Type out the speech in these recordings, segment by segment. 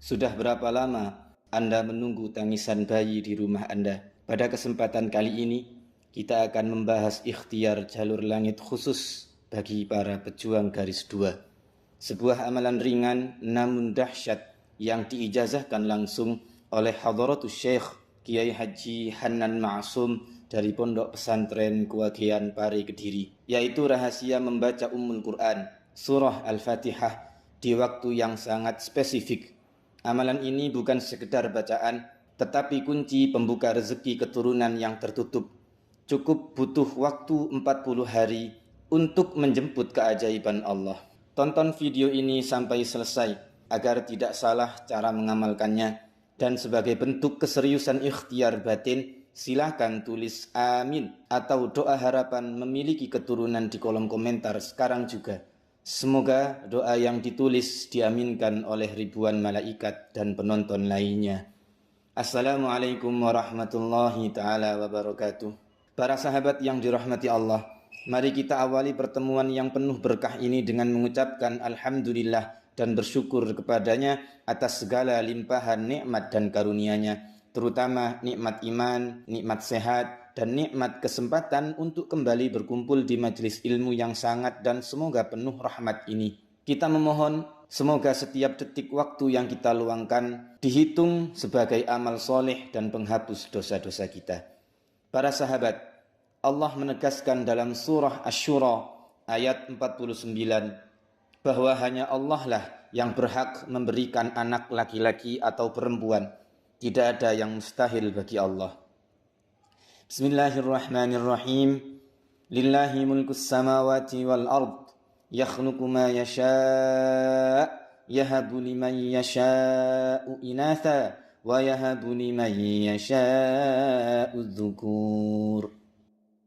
Sudah berapa lama Anda menunggu tangisan bayi di rumah Anda? Pada kesempatan kali ini, kita akan membahas ikhtiar jalur langit khusus bagi para pejuang garis 2. Sebuah amalan ringan namun dahsyat yang diijazahkan langsung oleh Hadratus Syekh Kiai Haji Hanan Ma'sum dari Pondok Pesantren Kuwagean Pare Kediri, yaitu rahasia membaca Ummul Quran, Surah Al-Fatihah di waktu yang sangat spesifik. Amalan ini bukan sekedar bacaan, tetapi kunci pembuka rezeki keturunan yang tertutup. Cukup butuh waktu 40 hari untuk menjemput keajaiban Allah. Tonton video ini sampai selesai agar tidak salah cara mengamalkannya. Dan sebagai bentuk keseriusan ikhtiar batin, silahkan tulis amin atau doa harapan memiliki keturunan di kolom komentar sekarang juga. Semoga doa yang ditulis diaminkan oleh ribuan malaikat dan penonton lainnya. Assalamualaikum warahmatullahi ta'ala wabarakatuh. Para sahabat yang dirahmati Allah, mari kita awali pertemuan yang penuh berkah ini dengan mengucapkan alhamdulillah dan bersyukur kepadanya atas segala limpahan nikmat dan karunia-Nya, terutama nikmat iman, nikmat sehat, dan nikmat kesempatan untuk kembali berkumpul di majelis ilmu yang sangat dan semoga penuh rahmat ini. Kita memohon semoga setiap detik waktu yang kita luangkan dihitung sebagai amal soleh dan penghapus dosa-dosa kita. Para sahabat, Allah menegaskan dalam surah Asy-Syura ayat 49 bahwa hanya Allah lah yang berhak memberikan anak laki-laki atau perempuan. Tidak ada yang mustahil bagi Allah. Bismillahirrahmanirrahim. Lillahi mulkus samawati wal ard. Yakhluqu ma yasha' yahabu liman yasha'u inatha wa yahabu liman yasha'u dzukur.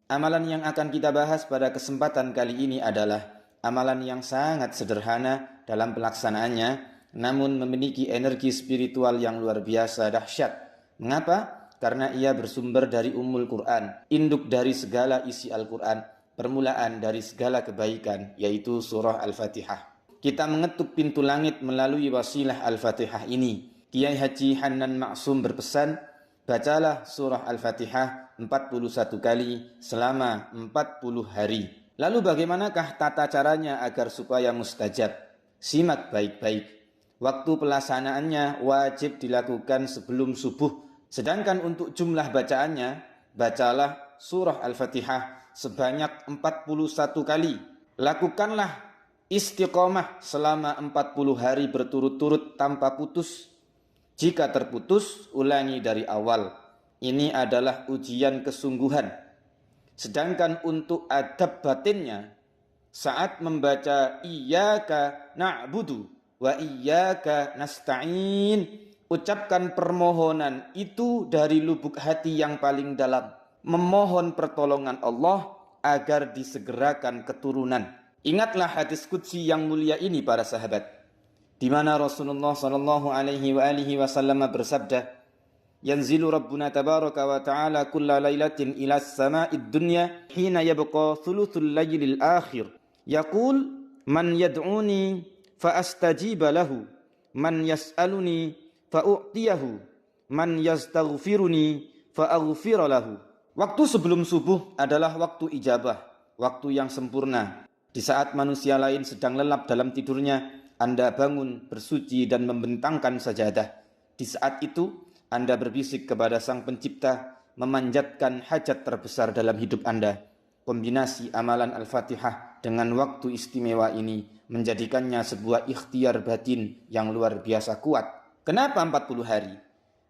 Amalan yang akan kita bahas pada kesempatan kali ini adalah amalan yang sangat sederhana dalam pelaksanaannya, namun memiliki energi spiritual yang luar biasa dahsyat. Mengapa? Karena ia bersumber dari Ummul Quran, induk dari segala isi Al-Quran, permulaan dari segala kebaikan, yaitu surah Al-Fatihah. Kita mengetuk pintu langit melalui wasilah Al-Fatihah ini. Kiai Haji Hanan Ma'sum berpesan, bacalah surah Al-Fatihah 41 kali selama 40 hari. Lalu bagaimanakah tata caranya agar supaya mustajab? Simak baik-baik. Waktu pelaksanaannya wajib dilakukan sebelum subuh. Sedangkan untuk jumlah bacaannya, bacalah surah Al-Fatihah sebanyak 41 kali. Lakukanlah istiqomah selama 40 hari berturut-turut tanpa putus. Jika terputus, ulangi dari awal. Ini adalah ujian kesungguhan. Sedangkan untuk adab batinnya, saat membaca iyyaka na'budu wa iyyaka nasta'in, ucapkan permohonan itu dari lubuk hati yang paling dalam, memohon pertolongan Allah agar disegerakan keturunan. Ingatlah hadis qudsi yang mulia ini para sahabat, di mana Rasulullah sallallahu alaihi wasallam bersabda, yanzilu Rabbuna tabaraka wa ta'ala kulla laylatin ila as-sama'id dunya hina yabqa thuluthul laylil akhir yaqul man yad'uni fa astajiba lahu man yas'aluni fa u'tiyahu man yastaghfiruni fa aghfira lahu. Waktu sebelum subuh adalah waktu ijabah, waktu yang sempurna. Di saat manusia lain sedang lelap dalam tidurnya, Anda bangun, bersuci dan membentangkan sajadah. Di saat itu Anda berbisik kepada Sang Pencipta, memanjatkan hajat terbesar dalam hidup Anda. Kombinasi amalan Al-Fatihah dengan waktu istimewa ini menjadikannya sebuah ikhtiar batin yang luar biasa kuat. Kenapa 40 hari?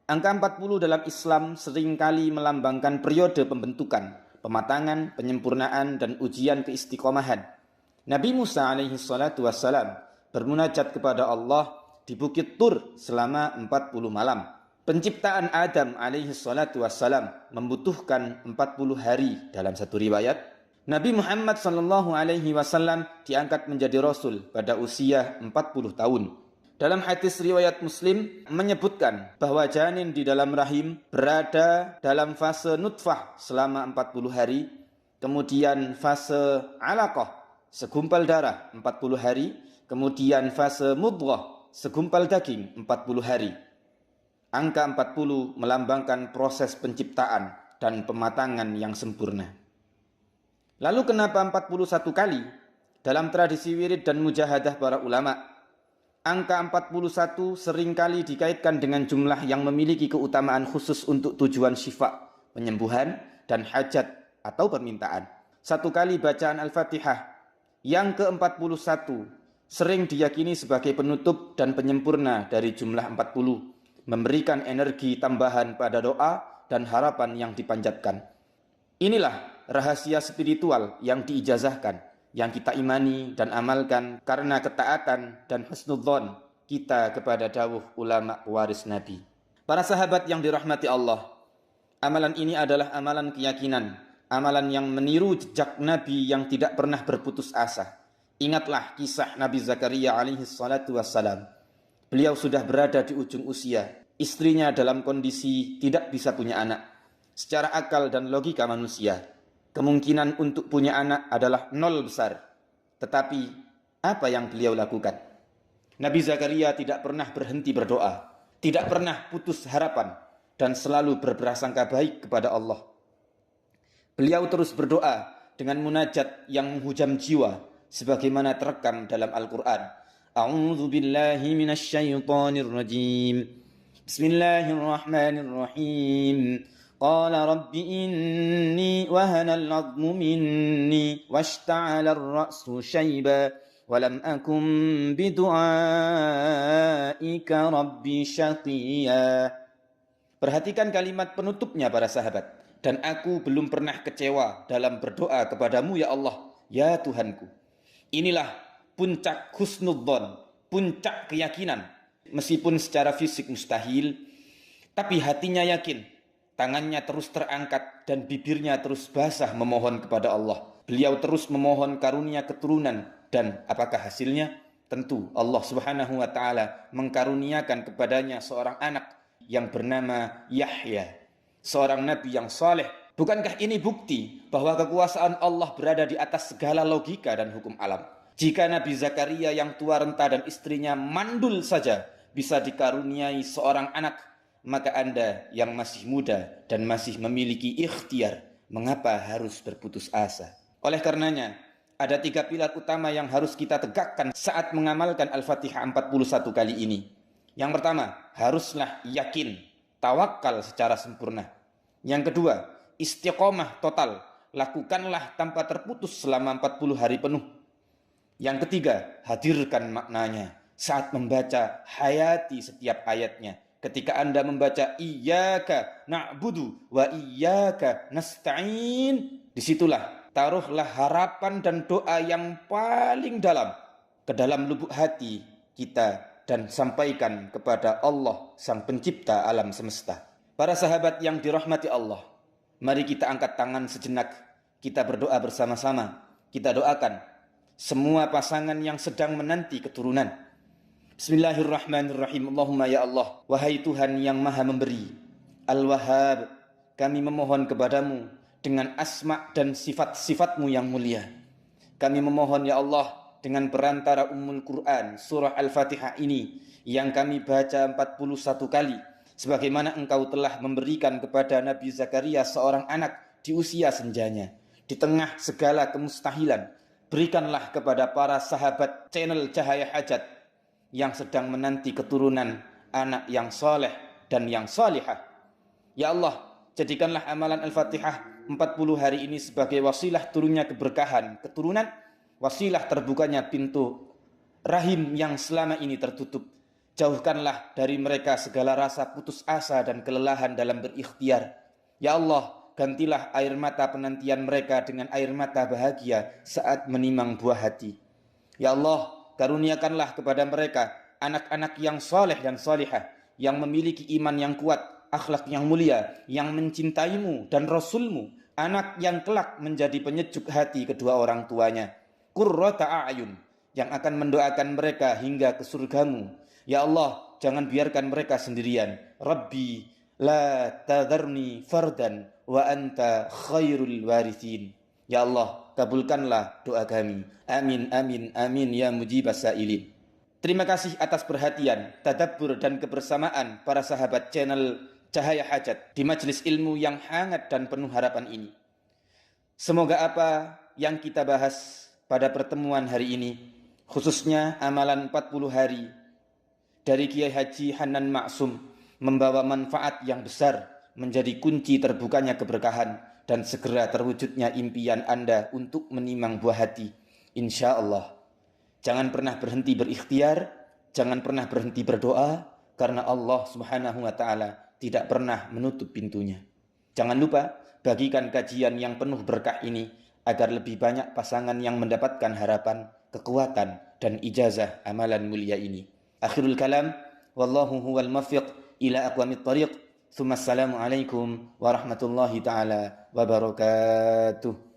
Angka 40 dalam Islam seringkali melambangkan periode pembentukan, pematangan, penyempurnaan, dan ujian keistiqomahan. Nabi Musa alaihi salatu wassalam bermunajat kepada Allah di Bukit Tur selama 40 malam. Penciptaan Adam alaihi salatu wassalam membutuhkan 40 hari dalam satu riwayat. Nabi Muhammad sallallahu alaihi wasallam diangkat menjadi Rasul pada usia 40 tahun. Dalam hadis riwayat Muslim menyebutkan bahwa janin di dalam rahim berada dalam fase nutfah selama 40 hari, kemudian fase alaqah, segumpal darah 40 hari, kemudian fase mudghah, segumpal daging 40 hari. Angka 40 melambangkan proses penciptaan dan pematangan yang sempurna. Lalu kenapa 41 kali? Dalam tradisi wirid dan mujahadah para ulama, angka 41 seringkali dikaitkan dengan jumlah yang memiliki keutamaan khusus untuk tujuan syifa, penyembuhan, dan hajat atau permintaan. Satu kali bacaan Al-Fatihah yang ke-41 sering diyakini sebagai penutup dan penyempurna dari jumlah 40, memberikan energi tambahan pada doa dan harapan yang dipanjatkan. Inilah rahasia spiritual yang diijazahkan, yang kita imani dan amalkan karena ketaatan dan husnudzon kita kepada dawuh ulama waris Nabi. Para sahabat yang dirahmati Allah, amalan ini adalah amalan keyakinan, amalan yang meniru jejak Nabi yang tidak pernah berputus asa. Ingatlah kisah Nabi Zakaria alaihi salatu wassalam. Beliau sudah berada di ujung usia, istrinya dalam kondisi tidak bisa punya anak. Secara akal dan logika manusia, kemungkinan untuk punya anak adalah nol besar. Tetapi apa yang beliau lakukan? Nabi Zakaria tidak pernah berhenti berdoa, tidak pernah putus harapan, dan selalu berprasangka baik kepada Allah. Beliau terus berdoa dengan munajat yang menghujam jiwa, sebagaimana terekam dalam Al-Quran. A'udzu billahi minasyaitonir rajim. Bismillahirrahmanirrahim. قال رب إني وهن العظم مني واشتعل الرأس شيبا ولم أكن بدعائك ربي شقيا. Perhatikan kalimat penutupnya para sahabat. Dan aku belum pernah kecewa dalam berdoa kepadamu ya Allah, ya Tuhanku. Inilah puncak husnudzon, puncak keyakinan. Meskipun secara fisik mustahil, tapi hatinya yakin. Tangannya terus terangkat dan bibirnya terus basah memohon kepada Allah. Beliau terus memohon karunia keturunan, dan apakah hasilnya? Tentu Allah Subhanahu wa taala mengkaruniakan kepadanya seorang anak yang bernama Yahya, seorang nabi yang saleh. Bukankah ini bukti bahwa kekuasaan Allah berada di atas segala logika dan hukum alam? Jika Nabi Zakaria yang tua renta dan istrinya mandul saja bisa dikaruniai seorang anak, maka Anda yang masih muda dan masih memiliki ikhtiar, mengapa harus berputus asa? Oleh karenanya, ada 3 pilar utama yang harus kita tegakkan saat mengamalkan Al-Fatihah 41 kali ini. Yang pertama, haruslah yakin, tawakal secara sempurna. Yang kedua, istiqomah total, lakukanlah tanpa terputus selama 40 hari penuh. Yang ketiga, hadirkan maknanya. Saat membaca, hayati setiap ayatnya. Ketika Anda membaca Iyyaka na'budu wa iyyaka nasta'in, disitulah taruhlah harapan dan doa yang paling dalam ke dalam lubuk hati kita dan sampaikan kepada Allah Sang Pencipta alam semesta. Para sahabat yang dirahmati Allah, mari kita angkat tangan sejenak, kita berdoa bersama-sama. Kita doakan semua pasangan yang sedang menanti keturunan. Bismillahirrahmanirrahim. Allahumma ya Allah, wahai Tuhan yang maha memberi, Al-Wahhab, kami memohon kepadamu dengan asma dan sifat-sifatmu yang mulia. Kami memohon ya Allah dengan perantara Ummul Quran, surah Al-Fatihah ini, yang kami baca 41 kali, sebagaimana engkau telah memberikan kepada Nabi Zakaria seorang anak di usia senjanya. Di tengah segala kemustahilan, berikanlah kepada para sahabat channel Cahaya Hajat yang sedang menanti keturunan anak yang soleh dan yang solihah. Ya Allah, jadikanlah amalan Al-Fatihah 40 hari ini sebagai wasilah turunnya keberkahan keturunan, wasilah terbukanya pintu rahim yang selama ini tertutup. Jauhkanlah dari mereka segala rasa putus asa dan kelelahan dalam berikhtiar. Ya Allah, gantilah air mata penantian mereka dengan air mata bahagia saat menimang buah hati. Ya Allah, karuniakanlah kepada mereka anak-anak yang soleh dan solihah, yang memiliki iman yang kuat, akhlak yang mulia, yang mencintaimu dan Rasulmu, anak yang kelak menjadi penyejuk hati kedua orang tuanya. Qurrata a'yun, yang akan mendoakan mereka hingga ke surgamu. Ya Allah, jangan biarkan mereka sendirian. Rabbi, la tadharni fardan wa anta khairul warithin. Ya Allah, kabulkanlah doa kami. Amin, amin, amin ya mujibas sa'ilin. Terima kasih atas perhatian, tadabbur dan kebersamaan para sahabat channel Cahaya Hajat di majelis ilmu yang hangat dan penuh harapan ini. Semoga apa yang kita bahas pada pertemuan hari ini, khususnya amalan 40 hari dari Kiai Haji Hanan Maksum, membawa manfaat yang besar, menjadi kunci terbukanya keberkahan dan segera terwujudnya impian Anda untuk menimang buah hati. Insya Allah. Jangan pernah berhenti berikhtiar, jangan pernah berhenti berdoa, karena Allah Subhanahu wa Ta'ala tidak pernah menutup pintunya. Jangan lupa bagikan kajian yang penuh berkah ini agar lebih banyak pasangan yang mendapatkan harapan, kekuatan, dan ijazah amalan mulia ini. Akhirul kalam, wallahu huwal muwaffiq ila aqwamit thariq. Tsumma assalamu alaikum warahmatullahi ta'ala wabarakatuh.